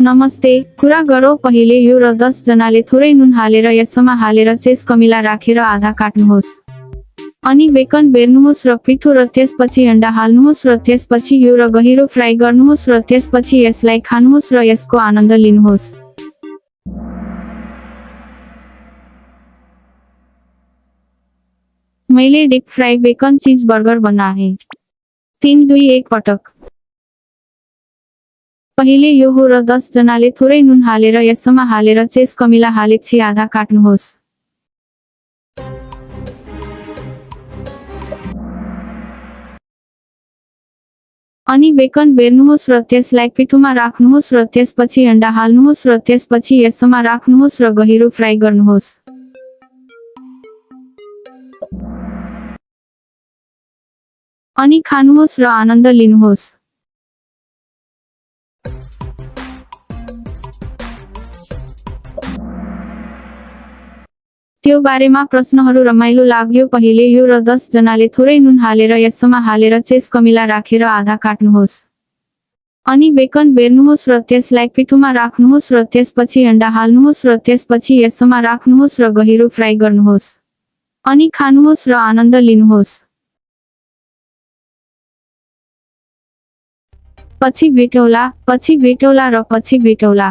नमस्ते, कुरा गरौँ पहिले यो र 10 जनाले थोरै नुन हालेर यसमा हालेर चेस कमिला राखेर आधा काट्नुहोस्। अनि बेकन बेर्नुहोस् र पिठो र त्यसपछि अन्डा हाल्नुहोस् र त्यसपछि यो र गहिरो फ्राई गर्नुहोस् र त्यसपछि यसलाई खानुहोस् र यसको आनन्द लिनुहोस्। मैले डिप फ्राई बेकन चीज बर्गर बनाएँ। 3, 2, 1 पटक। पहिले यो हो र 10 जनाले थोरै नुन हालेर यसमा हालेर चेस कमिला हालेपछि आधा काट्नुहोस्। अनि बेकन बेर्नुहोस् र त्यसलाई पिठोमा राख्नुहोस् र त्यसपछि अन्डा हाल्नुहोस् र त्यसपछि यसमा राख्नुहोस् र गहिरो फ्राई गर्नुहोस्। अनि खानुहोस् र आनन्द लिनुहोस्। त्यो बारेमा प्रश्नहरू रमाइलो लाग्यो पहिले यो र 10 जनाले थोरै नुन हालेर यसमा हालेर चेस कमिला राखेर आधा काट्नुहोस्। अनि बेकन बेर्नुहोस् र त्यसलाई पिठोमा राख्नुहोस् र त्यसपछि अन्डा हाल्नुहोस् र त्यसपछि यसमा राख्नुहोस् र गहिरो फ्राई गर्नुहोस्। अनि खानुहोस् र आनन्द लिनुहोस्। पछि भेटौला र पछि भेटौला।